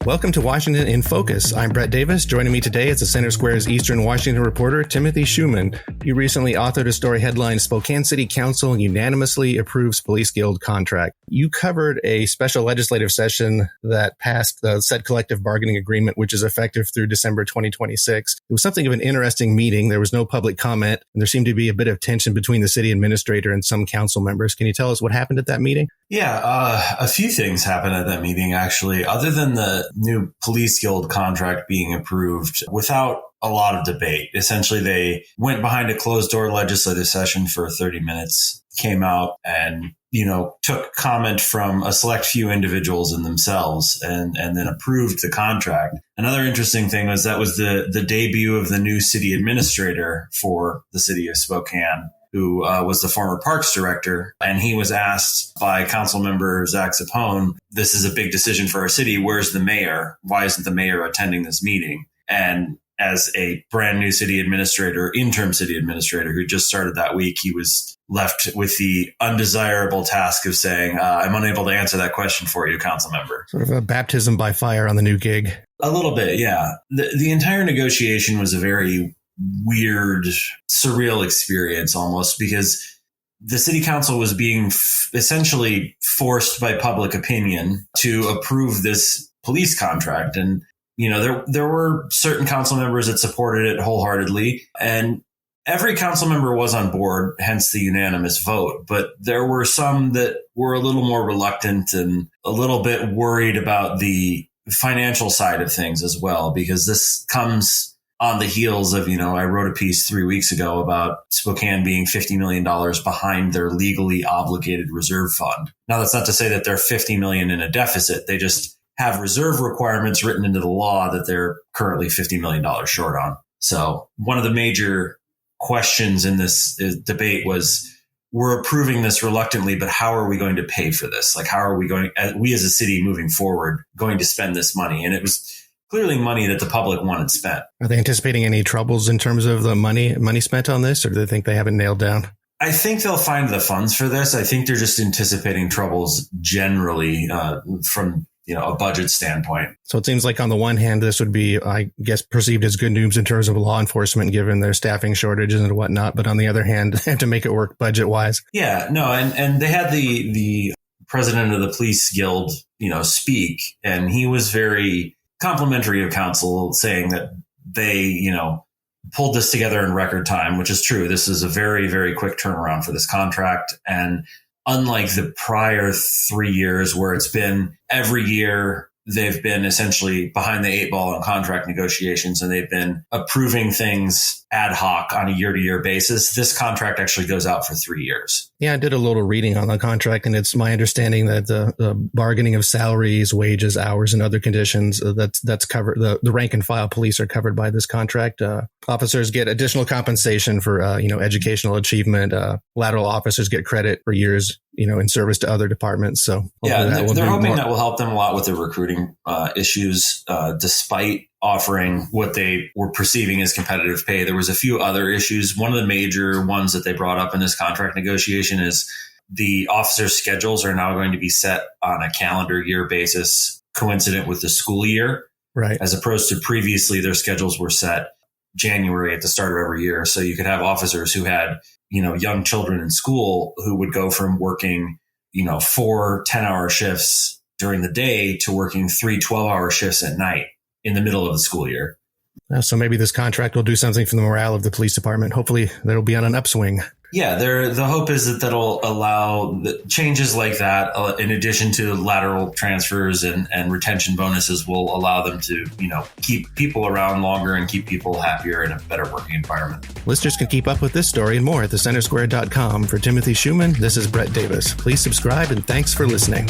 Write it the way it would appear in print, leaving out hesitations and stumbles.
Welcome to Washington in Focus. I'm Brett Davis. Joining me today is the Center Square's Eastern Washington reporter, Timothy Schumann. You recently authored a story headlined, Spokane City Council unanimously approves Police Guild contract. You covered a special legislative session that passed the said collective bargaining agreement, which is effective through December 2026. It was something of an interesting meeting. There was no public comment, and there seemed to be a bit of tension between the city administrator and some council members. Can you tell us what happened at that meeting? Yeah, a few things happened at that meeting, actually, other than the new Police Guild contract being approved without a lot of debate. Essentially, they went behind a closed door legislative session for 30 minutes, came out and, took comment from a select few individuals in themselves and then approved the contract. Another interesting thing was that was the debut of the new city administrator for the city of Spokane, who was the former parks director. And he was asked by council member Zach Zapone, this is a big decision for our city. Where's the mayor? Why isn't the mayor attending this meeting? And as a brand new interim city administrator who just started that week, he was left with the undesirable task of saying, I'm unable to answer that question for you, council member. Sort of a baptism by fire on the new gig. A little bit, yeah. The entire negotiation was a very weird, surreal experience almost, because the city council was being essentially forced by public opinion to approve this police contract. And, there were certain council members that supported it wholeheartedly, and every council member was on board, hence the unanimous vote. But there were some that were a little more reluctant and a little bit worried about the financial side of things as well, because this comes on the heels of, I wrote a piece 3 weeks ago about Spokane being $50 million behind their legally obligated reserve fund. Now, that's not to say that they're $50 million in a deficit. They just have reserve requirements written into the law that they're currently $50 million short on. So one of the major questions in this debate was, we're approving this reluctantly, but how are we going to pay for this? Like, how are we as a city moving forward going to spend this money? And it was clearly money that the public wanted spent. Are they anticipating any troubles in terms of the money spent on this, or do they think they have it nailed down? I think they'll find the funds for this. I think they're just anticipating troubles generally from a budget standpoint. So it seems like on the one hand, this would be, I guess, perceived as good news in terms of law enforcement, given their staffing shortages and whatnot. But on the other hand, they have to make it work budget wise. Yeah, no. And they had the president of the police guild, speak, and he was very complimentary of council, saying that they, pulled this together in record time, which is true. This is a very, very quick turnaround for this contract. And unlike the prior 3 years where it's been every year, they've been essentially behind the eight ball on contract negotiations, and they've been approving things ad hoc on a year-to-year basis. This contract actually goes out for 3 years. Yeah, I did a little reading on the contract, and it's my understanding that the bargaining of salaries, wages, hours, and other conditions, that's covered. The rank and file police are covered by this contract. Officers get additional compensation for, educational achievement. Lateral officers get credit for years, in service to other departments. So yeah, they're hoping that will help them a lot with their recruiting issues, despite offering what they were perceiving as competitive pay. There was a few other issues. One of the major ones that they brought up in this contract negotiation is the officers' schedules are now going to be set on a calendar year basis, coincident with the school year, right? As opposed to previously, their schedules were set January at the start of every year. So you could have officers who had, young children in school who would go from working, 4 10-hour shifts during the day to working 3 12-hour shifts at night in the middle of the school year. So maybe this contract will do something for the morale of the police department. Hopefully that'll be on an upswing. Yeah, the hope is that that'll allow changes like that, in addition to lateral transfers and retention bonuses, will allow them to, keep people around longer and keep people happier in a better working environment. Listeners can keep up with this story and more at thecentersquare.com. For Timothy Schumann, this is Brett Davis. Please subscribe, and thanks for listening.